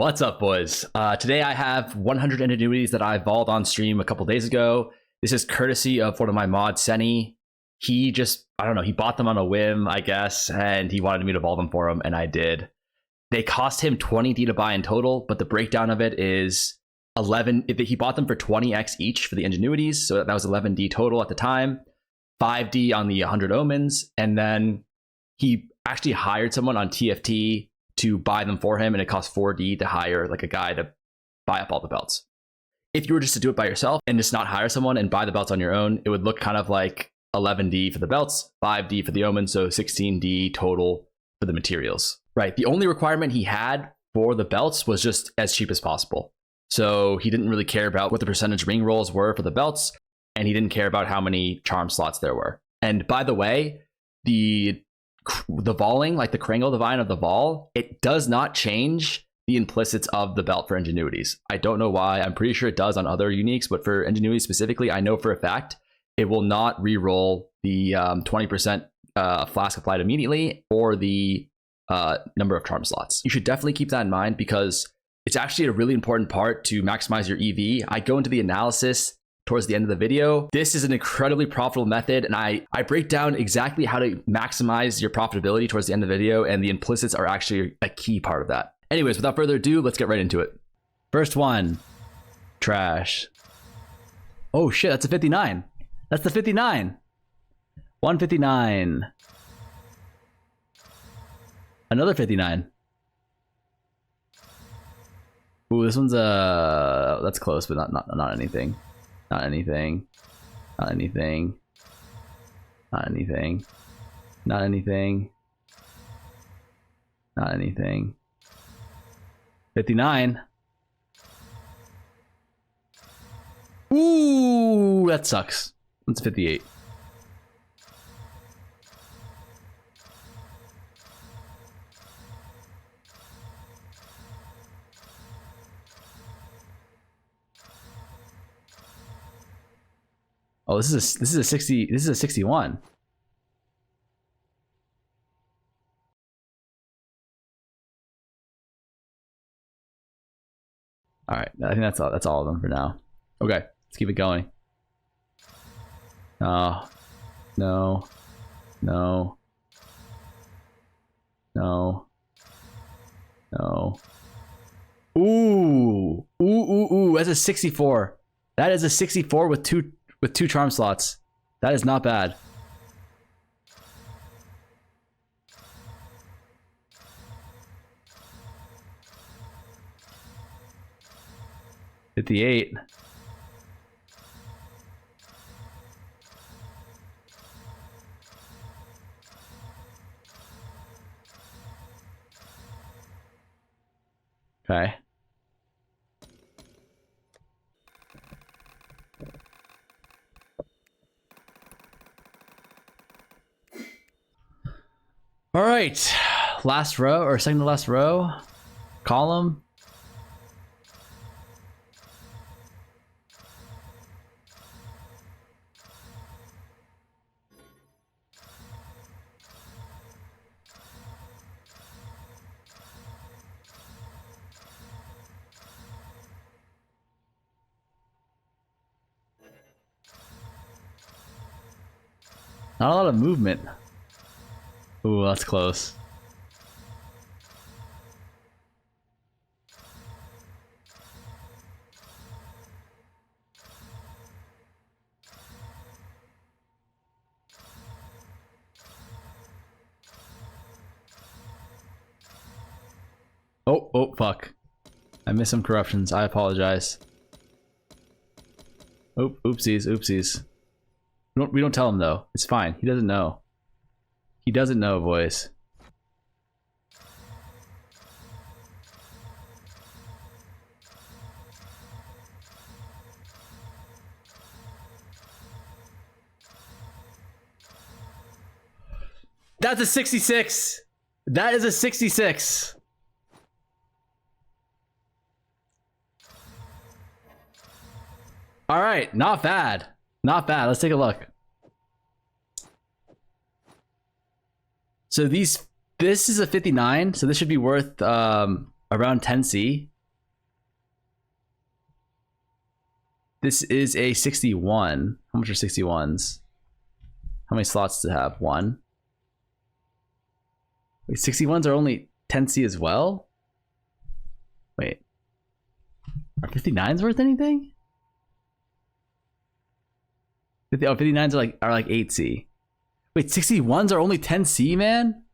What's up, boys? Today I have 100 ingenuities that I vauled on stream a couple days ago. This is courtesy of one of my mods, Senny. He just, I don't know, he bought them on a whim, I guess, and he wanted me to vault them for him, and I did. They cost him 20D to buy in total, but the breakdown of it is 11. He bought them for 20x each for the ingenuities, so that was 11D total at the time, 5D on the 100 omens, and then he actually hired someone on TFT to buy them for him, and it cost 4D to hire like a guy to buy up all the belts. If you were just to do it by yourself and just not hire someone and buy the belts on your own, it would look kind of like 11D for the belts, 5D for the omens, so 16D total for the materials. Right. The only requirement he had for the belts was just as cheap as possible. So he didn't really care about what the percentage ring rolls were for the belts, and he didn't care about how many charm slots there were. And by the way, the Vaaling, like the Kringle Divine of the VAAL, it does not change the implicits of the belt for ingenuities. I don't know why. I'm pretty sure it does on other uniques, but for ingenuities specifically, I know for a fact it will not re-roll the 20% flask applied immediately or the number of charm slots. You should definitely keep that in mind because it's actually a really important part to maximize your EV. I go into the analysis towards the end of the video. This is an incredibly profitable method, and I break down exactly how to maximize your profitability towards the end of the video, and the implicits are actually a key part of that. Anyways, without further ado, let's get right into it. First one, trash. Oh shit, that's a 59. That's the 59. 159. Another 59. Ooh, this one's that's close, but not anything. Not anything. Not anything. Not anything. Not anything. Not anything. 59. Ooh, that sucks. That's 58. Oh, this is a 60. This is a 61. All right, I think that's all of them for now. Okay, let's keep it going. Oh, no, no, no, no. Ooh, ooh. That's a 64. That is a 64 with two charm slots. That is not bad. $58. Okay. All right, last row or second to last row, column. Not a lot of movement. Ooh, that's close. Oh, fuck. I missed some corruptions. I apologize. Oh, oopsies. We don't tell him though. It's fine. He doesn't know. He doesn't know, boys. That's a 66. That is a 66. All right, not bad. Not bad. Let's take a look. So this is a 59, so this should be worth around 10C. This is a 61. How much are 61s? How many slots does it have? 1. Wait, 61s are only 10C as well? Wait. Are 59s worth anything? 59s are like 8C. Wait, 61s are only 10C, man?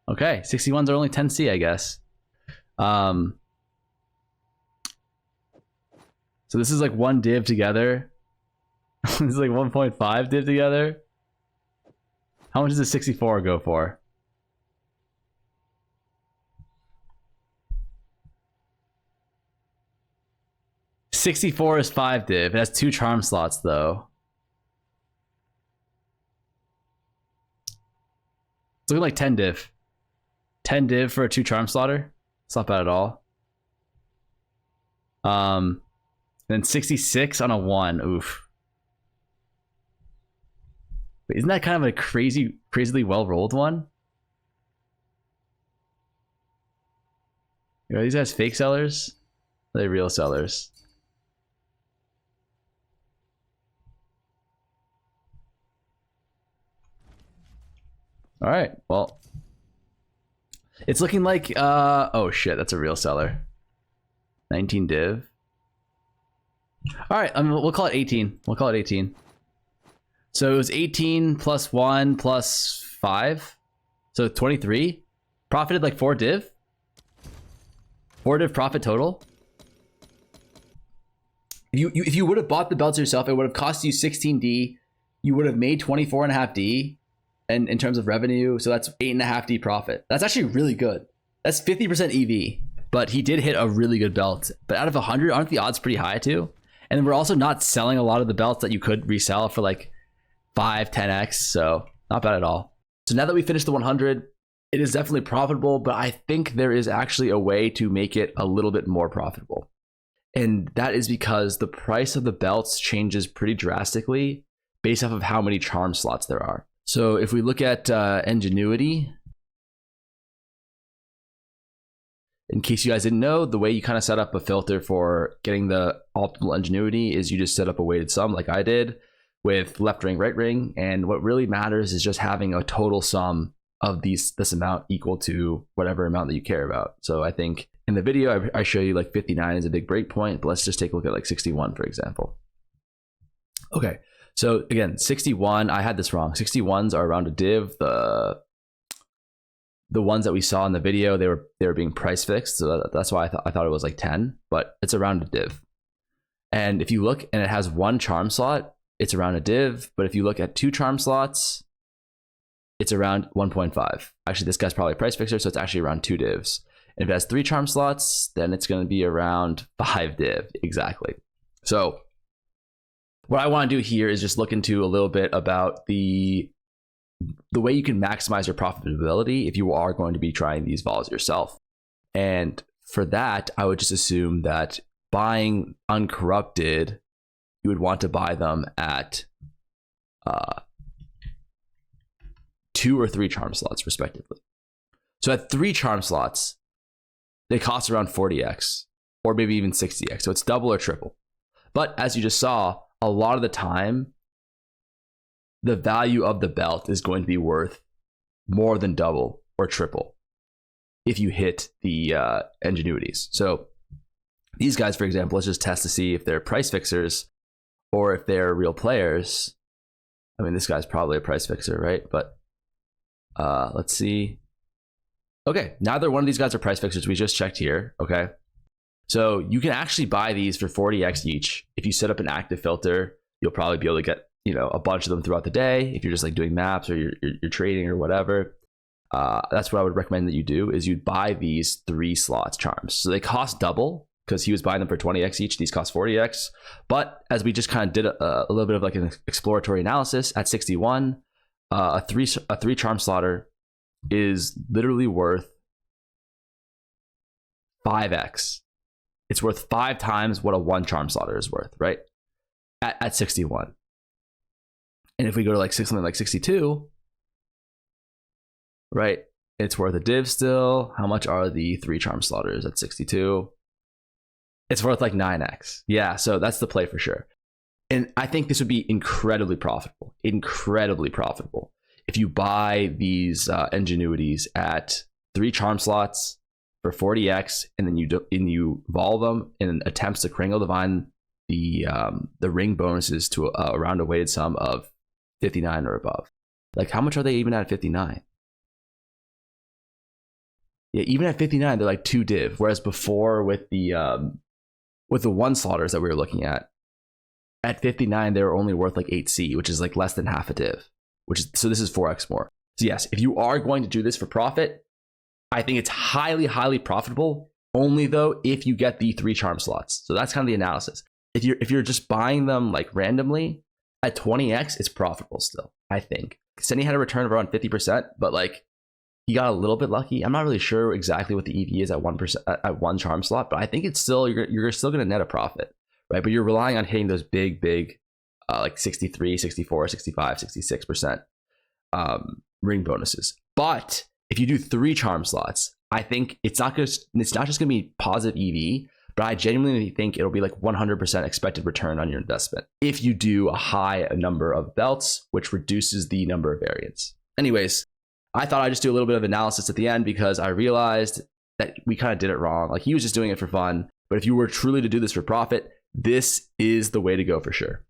Okay, 61s are only 10C, I guess. So this is like 1 div together. This is like 1.5 div together. How much does a 64 go for? $64 is 5 div. It has 2 charm slots though. It's looking like 10 div. 10 div for a 2 charm slotter. It's not bad at all. Then 66 on a 1. Oof. Wait, isn't that kind of a crazily well rolled one? Are these guys fake sellers? Are they real sellers? All right, well, it's looking like oh shit, that's a real seller. 19 div. All right, we'll call it 18. We'll call it 18. So it was 18 plus 1 plus 5, so 23. Profited like 4 div. 4 div profit total. If you would have bought the belts yourself, it would have cost you 16D. You would have made 24.5D. And in terms of revenue, so that's 8.5D profit. That's actually really good. That's 50% EV, but he did hit a really good belt. But out of 100, aren't the odds pretty high too? And we're also not selling a lot of the belts that you could resell for like 5, 10x, so not bad at all. So now that we finished the 100, it is definitely profitable, but I think there is actually a way to make it a little bit more profitable. And that is because the price of the belts changes pretty drastically based off of how many charm slots there are. So if we look at Ingenuity, in case you guys didn't know, the way you kind of set up a filter for getting the optimal Ingenuity is you just set up a weighted sum like I did with left ring, right ring. And what really matters is just having a total sum of this amount equal to whatever amount that you care about. So I think in the video, I show you like 59 is a big break point, but let's just take a look at like 61, for example. Okay. So again, 61, I had this wrong. 61s are around a div. The ones that we saw in the video, they were being price fixed. So that's why I thought it was like 10, but it's around a div. And if you look and it has 1 charm slot, it's around a div. But if you look at 2 charm slots, it's around 1.5. Actually, this guy's probably a price fixer, so it's actually around 2 divs. And if it has 3 charm slots, then it's going to be around 5 div. Exactly. So what I want to do here is just look into a little bit about the way you can maximize your profitability if you are going to be trying these VAALs yourself. And for that, I would just assume that buying uncorrupted, you would want to buy them at 2 or 3 charm slots respectively. So at 3 charm slots, they cost around 40x or maybe even 60x. So it's double or triple. But as you just saw, a lot of the time, the value of the belt is going to be worth more than double or triple if you hit the Ingenuities. So these guys, for example, let's just test to see if they're price fixers or if they're real players. I mean, this guy's probably a price fixer, right? But let's see. Okay, neither one of these guys are price fixers. We just checked here, okay? So you can actually buy these for 40x each. If you set up an active filter, you'll probably be able to get, you know, a bunch of them throughout the day. If you're just like doing maps or you're trading or whatever, that's what I would recommend that you do is you'd buy these 3 slots charms. So they cost double because he was buying them for 20x each. These cost 40x. But as we just kind of did a little bit of like an exploratory analysis at 61, a three charm slotter is literally worth 5x. It's worth 5 times what a 1 charm slotter is worth, right? At 61. And if we go to like something like 62, right? It's worth a div still. How much are the 3 charm slaughters at 62? It's worth like 9x. Yeah, so that's the play for sure. And I think this would be incredibly profitable. Incredibly profitable. If you buy these ingenuities at 3 charm slots for 40x, and then you VAAL them in attempts to Kringle Divine the ring bonuses to around a weighted sum of 59 or above. Like, how much are they even at 59? Yeah, even at 59, they're like 2 div. Whereas before with the 1 slaughters that we were looking at 59, they were only worth like 8C, which is like less than half a div. So this is 4x more. So yes, if you are going to do this for profit, I think it's highly, highly profitable. Only though if you get the 3 charm slots. So that's kind of the analysis. If you're just buying them like randomly at 20x, it's profitable still, I think. Senny had a return of around 50%, but like he got a little bit lucky. I'm not really sure exactly what the EV is at 1% at 1 charm slot, but I think it's still you're still going to net a profit, right? But you're relying on hitting those big like 63, 64, 65, 66% ring bonuses. But if you do 3 charm slots, I think it's not just going to be positive EV, but I genuinely think it'll be like 100% expected return on your investment if you do a high number of belts, which reduces the number of variants. Anyways, I thought I'd just do a little bit of analysis at the end because I realized that we kind of did it wrong. Like, he was just doing it for fun. But if you were truly to do this for profit, this is the way to go for sure.